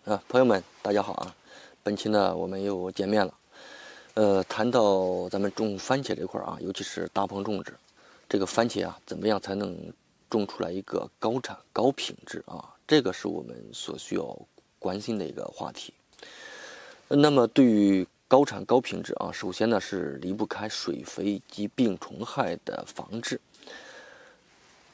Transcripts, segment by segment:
朋友们，大家好啊！本期呢，我们又见面了。谈到咱们种番茄这块啊，尤其是大棚种植，这个番茄啊，怎么样才能种出来一个高产高品质啊？这个是我们所需要关心的一个话题。那么对于高产高品质啊，首先呢是离不开水肥及病虫害的防治。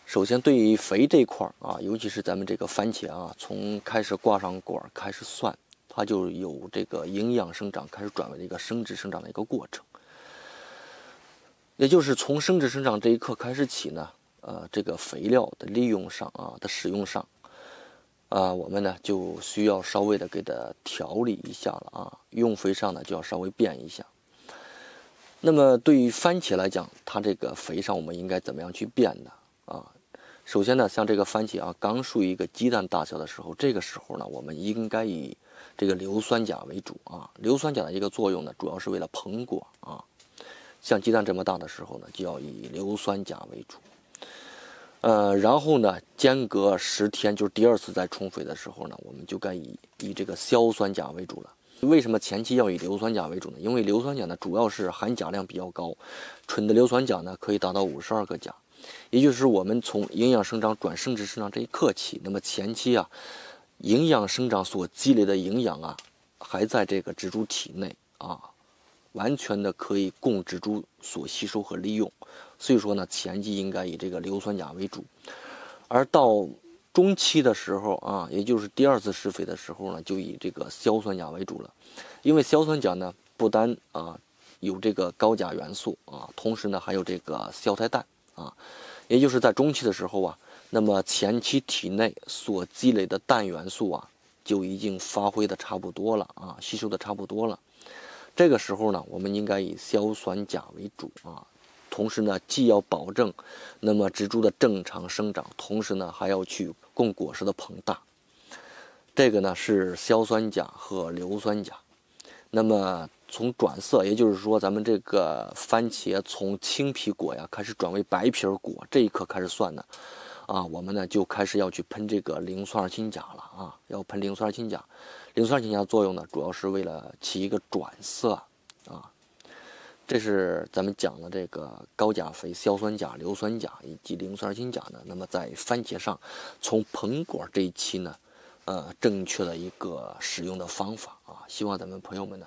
首先，对于肥这块啊，尤其是咱们这个番茄啊，从开始挂上管开始算，它就有这个营养生长开始转为一个生殖生长的一个过程。也就是从生殖生长这一刻开始起呢，这个肥料的利用上啊的使用上，我们呢就需要稍微的给它调理一下了啊，用肥上呢就要稍微变一下。那么对于番茄来讲，它这个肥上我们应该怎么样去变呢？首先呢，像这个番茄啊，刚属于一个鸡蛋大小的时候，这个时候呢，我们应该以这个硫酸钾为主啊。硫酸钾的一个作用呢，主要是为了膨果啊。像鸡蛋这么大的时候呢，就要以硫酸钾为主。然后呢，间隔10天，就是第二次再充肥的时候呢，我们就该以这个硝酸钾为主了。为什么前期要以硫酸钾为主呢？因为硫酸钾呢，主要是含钾量比较高，纯的硫酸钾呢可以达到52个钾。也就是我们从营养生长转生殖生长这一刻起，那么前期啊，营养生长所积累的营养啊，还在这个植株体内啊，完全的可以供植株所吸收和利用。所以说呢，前期应该以这个硫酸钾为主，而到中期的时候啊，也就是第二次施肥的时候呢，就以这个硝酸钾为主了。因为硝酸钾呢，不单有这个高钾元素啊，同时呢还有这个硝肽氮。也就是在中期的时候啊，那么前期体内所积累的氮元素啊，就已经发挥的差不多了啊，吸收的差不多了。这个时候呢，我们应该以硝酸钾为主啊，同时呢，既要保证那么植株的正常生长，同时呢，还要去供果实的膨大。这个呢是硝酸钾和硫酸钾。那么从转色，也就是说咱们这个番茄从青皮果呀开始转为白皮果这一刻开始算呢，我们呢就开始要去喷这个磷酸二氢钾了啊，要喷磷酸二氢钾。磷酸二氢钾的作用呢，主要是为了起一个转色啊。这是咱们讲的这个高钾肥、硝酸钾、硫酸钾以及磷酸二氢钾呢。那么在番茄上，从膨果这一期呢，正确的一个使用的方法啊，希望咱们朋友们呢，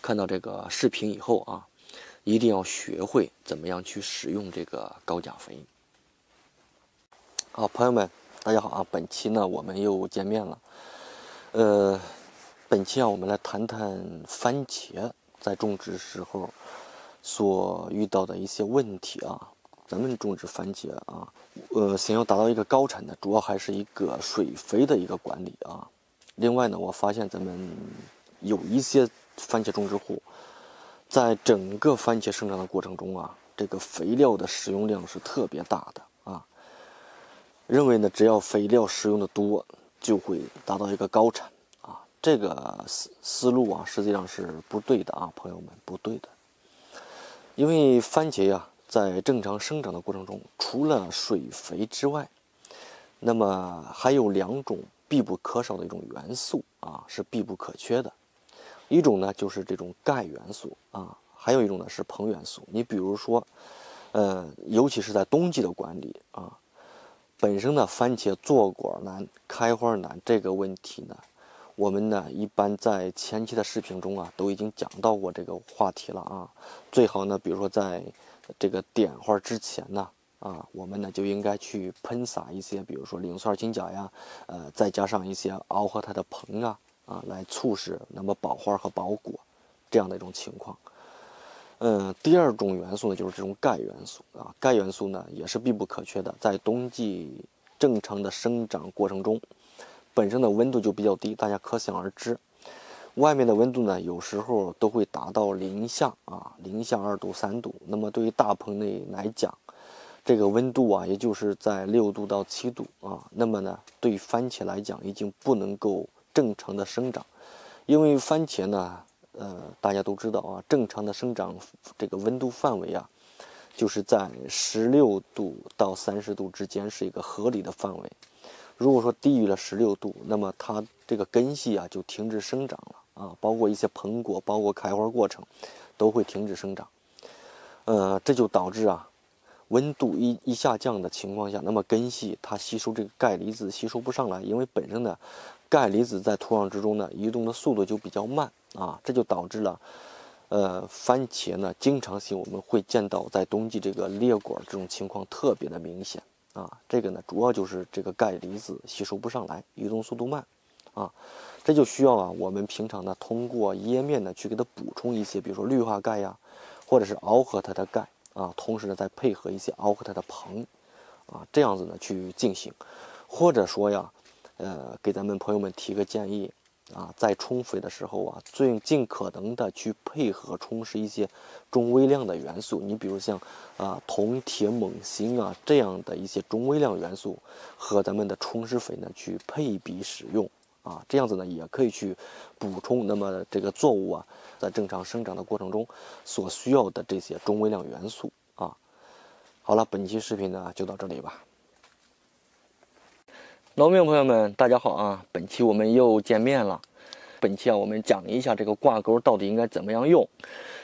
看到这个视频以后啊，一定要学会怎么样去使用这个高钾肥。好，朋友们，大家好啊！本期呢，我们又见面了。本期啊，我们来谈谈番茄在种植时候所遇到的一些问题啊。咱们种植番茄啊，想要达到一个高产的，主要还是一个水肥的一个管理啊。另外呢，我发现咱们有一些番茄种植户，在整个番茄生长的过程中啊，这个肥料的使用量是特别大的啊。认为呢，只要肥料使用的多，就会达到一个高产啊。这个思路啊，实际上是不对的啊，朋友们，不对的。因为番茄呀，在正常生长的过程中，除了水肥之外，那么还有2种必不可少的一种元素啊，是必不可缺的。一种呢就是这种钙元素啊，还有一种呢是硼元素。你比如说，尤其是在冬季的管理啊，本身呢番茄坐果难、开花难这个问题呢，我们呢一般在前期的视频中啊都已经讲到过这个话题了啊。最好呢，比如说在这个点花之前呢，我们呢就应该去喷洒一些，比如说磷酸二氢钾呀，再加上一些螯合肽的硼啊，来促使那么保花和保果这样的一种情况。第2种元素呢就是这种钙元素啊，钙元素呢也是必不可缺的。在冬季正常的生长过程中，本身的温度就比较低，大家可想而知。外面的温度呢，有时候都会达到零下2度、3度。那么对于大棚内来讲，这个温度啊，也就是在6度到7度啊。那么呢，对番茄来讲，已经不能够正常的生长，因为番茄呢，大家都知道啊，正常的生长这个温度范围啊，就是在16度到30度之间是一个合理的范围。如果说低于了16度，那么它这个根系啊就停止生长了啊，包括一些膨果，包括开花过程，都会停止生长。这就导致啊，温度一下降的情况下，那么根系它吸收这个钙离子吸收不上来，因为本身呢，钙离子在土壤之中呢移动的速度就比较慢啊，这就导致了，番茄呢经常性我们会见到在冬季这个裂果这种情况特别的明显啊，这个呢主要就是这个钙离子吸收不上来，移动速度慢啊，这就需要啊我们平常呢通过叶面呢去给它补充一些，比如说氯化钙呀，或者是螯合它的钙啊，同时呢再配合一些螯合它的硼啊，这样子呢去进行，或者说呀，给咱们朋友们提个建议啊，在充肥的时候啊，尽可能的去配合充实一些中微量的元素，你比如像铜、铁、锰、锌啊这样的一些中微量元素和咱们的充实肥呢去配比使用啊，这样子呢也可以去补充那么这个作物啊在正常生长的过程中所需要的这些中微量元素啊。好了，本期视频呢就到这里吧。农民朋友们，大家好啊！本期我们又见面了。本期啊，我们讲一下这个挂钩到底应该怎么样用。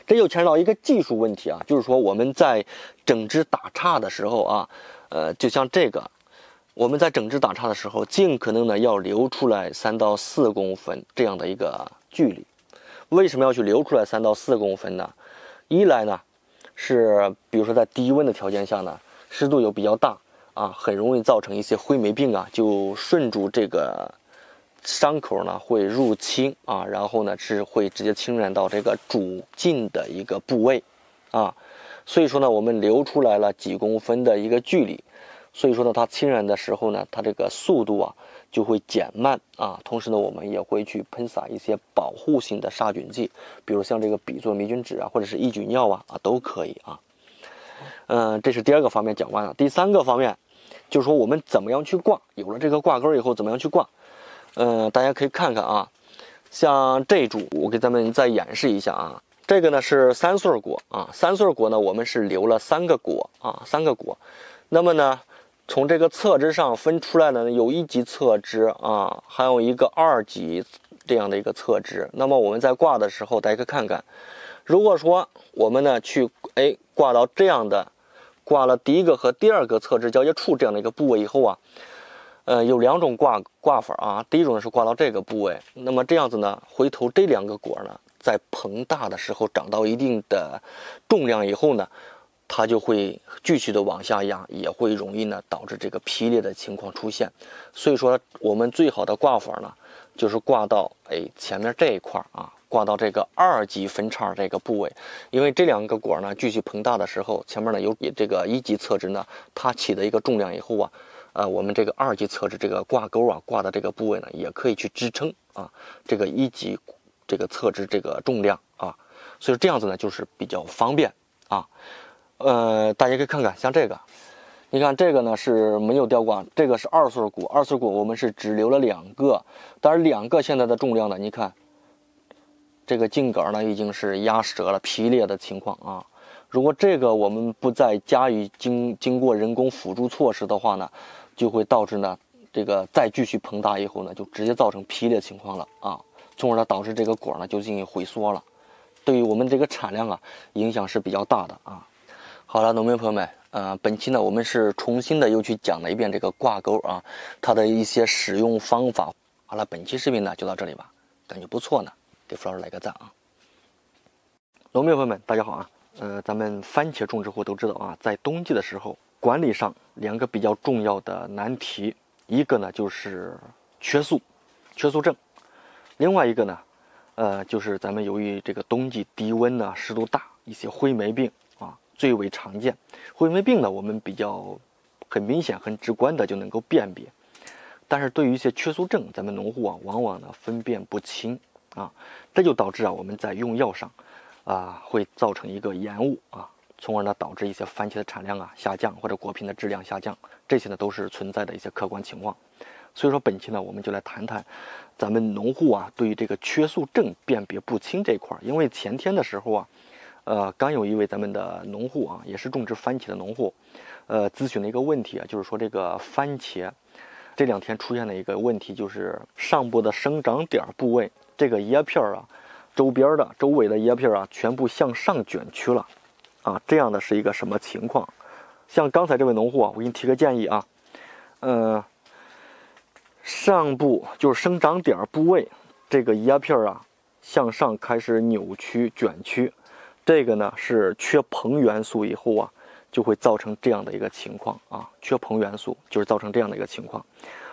这就牵扯到一个技术问题啊，就是说我们在整枝打杈的时候啊，就像这个，我们在整枝打杈的时候，尽可能的要留出来3到4公分这样的一个距离。为什么要去留出来3到4公分呢？一来呢，是比如说在低温的条件下呢，湿度又比较大。啊，很容易造成一些灰霉病啊，就顺住这个伤口呢会入侵啊，然后呢是会直接侵染到这个主茎的一个部位啊，所以说呢我们留出来了几公分的一个距离，所以说呢它侵染的时候呢，它这个速度啊就会减慢啊，同时呢我们也会去喷洒一些保护性的杀菌剂，比如像这个吡唑霉菌酯啊，或者是抑菌药啊都可以啊。这是第2个方面讲完了。第3个方面就是说我们怎么样去挂，有了这个挂钩以后怎么样去挂。大家可以看看啊，像这株我给咱们再演示一下啊。这个呢是3穗果啊，3穗果呢我们是留了3个果啊，3个果。那么呢从这个侧枝上分出来的有1级侧枝啊，还有一个2级这样的一个侧枝。那么我们在挂的时候大家可以看看，如果说我们呢去挂到这样的，挂了第1个和第2个侧枝交接处这样的一个部位以后啊，有2种挂法啊。第一种呢是挂到这个部位，那么这样子呢，回头这2个果呢，在膨大的时候长到一定的重量以后呢，它就会继续的往下压，也会容易呢导致这个劈裂的情况出现。所以说我们最好的挂法呢，就是挂到前面这一块啊。挂到这个2级分叉这个部位，因为这2个果呢继续膨大的时候，前面呢有这个1级侧枝呢，它起的一个重量以后啊，我们这个2级侧枝这个挂钩啊挂的这个部位呢，也可以去支撑啊这个1级这个侧枝这个重量啊，所以这样子呢就是比较方便啊。大家可以看看像这个，你看这个呢是没有吊挂，这个是2穗果，2穗果我们是只留了2个，但是2个现在的重量呢，你看。这个茎杆呢已经是压折了、劈裂的情况啊。如果这个我们不再加以经过人工辅助措施的话呢，就会导致呢这个再继续膨大以后呢，就直接造成劈裂情况了啊，从而呢导致这个果呢就进行回缩了，对于我们这个产量啊影响是比较大的啊。好了，农民朋友们，本期呢我们是重新的又去讲了一遍这个挂钩啊，它的一些使用方法。好了，本期视频呢就到这里吧，感觉不错呢。给付老师来个赞啊！农民朋友们，大家好啊！咱们番茄种植户都知道啊，在冬季的时候，管理上2个比较重要的难题，一个呢就是缺素症，另外一个呢，就是咱们由于这个冬季低温呢，湿度大，一些灰霉病啊最为常见。灰霉病呢，我们比较很明显、很直观的就能够辨别，但是对于一些缺素症，咱们农户啊，往往呢分辨不清。这就导致我们在用药上会造成一个延误啊，从而呢导致一些番茄的产量下降，或者果品的质量下降，这些呢都是存在的一些客观情况。所以说本期呢我们就来谈谈咱们农户对于这个缺素症辨别不清这块。因为前天的时候刚有一位咱们的农户也是种植番茄的农户咨询了一个问题就是说这个番茄这2天出现的一个问题就是上部的生长点部位，这个叶片啊，周围的叶片啊，全部向上卷曲了，啊，这样的是一个什么情况？像刚才这位农户啊，我给你提个建议啊，上部就是生长点部位，这个叶片啊向上开始扭曲卷曲，这个呢是缺硼元素以后啊，就会造成这样的一个情况啊，缺硼元素就是造成这样的一个情况。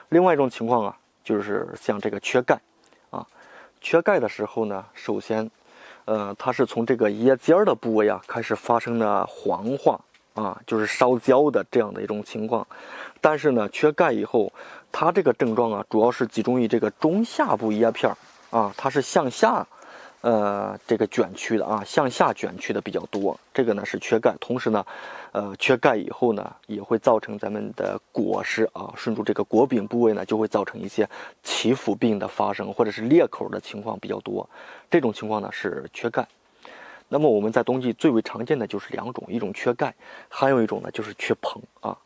另外一种情况啊，就是像这个缺钙啊，缺钙的时候呢，首先，它是从这个叶尖的部位啊开始发生了黄化啊，就是烧焦的这样的一种情况。但是呢，缺钙以后，它这个症状啊，主要是集中于这个中下部叶片啊，它是向下，这个卷曲的啊，向下卷曲的比较多。这个呢是缺钙，同时呢，缺钙以后呢，也会造成咱们的果实啊，顺住这个果柄部位呢，就会造成一些起腐病的发生，或者是裂口的情况比较多。这种情况呢是缺钙。那么我们在冬季最为常见的就是2种，一种缺钙，还有一种呢就是缺硼啊。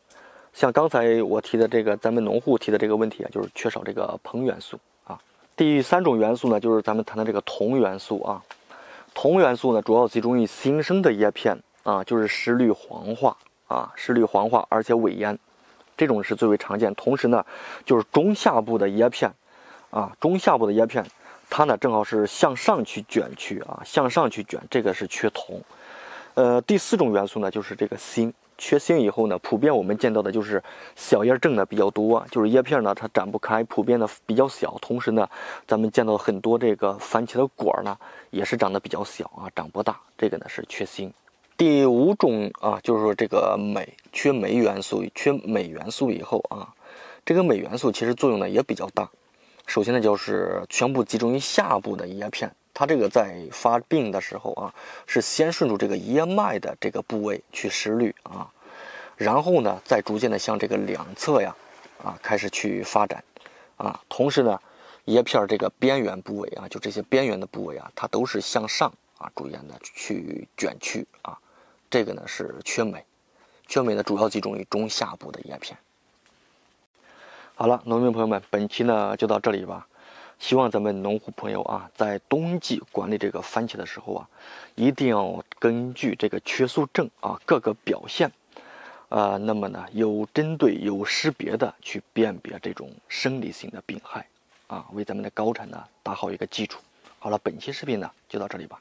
像刚才我提的这个，咱们农户提的这个问题啊，就是缺少这个硼元素啊。第3种元素呢，就是咱们谈的这个铜元素啊。铜元素呢，主要集中于新生的叶片啊，就是石绿黄化啊，石绿黄化，而且萎蔫，这种是最为常见。同时呢，就是中下部的叶片啊，中下部的叶片，它呢正好是向上去卷曲啊，向上去卷，这个是缺铜。第4种元素呢，就是这个锌。缺锌以后呢，普遍我们见到的就是小叶症的比较多，就是叶片呢它展不开，普遍的比较小。同时呢，咱们见到很多这个番茄的果呢也是长得比较小啊，长不大。这个呢是缺锌。第5种啊，就是说这个镁，缺镁元素，缺镁元素以后啊，这个镁元素其实作用呢也比较大。首先呢，就是全部集中于下部的叶片。它这个在发病的时候啊，是先顺住这个叶脉的这个部位去施滤啊，然后呢，再逐渐的向这个两侧呀，开始去发展，啊，同时呢，叶片这个边缘部位啊，就这些边缘的部位啊，它都是向上啊，逐渐的去卷曲啊，这个呢是缺镁，缺镁呢主要集中于中下部的叶片。好了，农民朋友们，本期呢就到这里吧。希望咱们农户朋友啊，在冬季管理这个番茄的时候啊，一定要根据这个缺素症啊各个表现，那么呢有针对有识别的去辨别这种生理性的病害啊，为咱们的高产呢打好一个基础。好了，本期视频呢就到这里吧。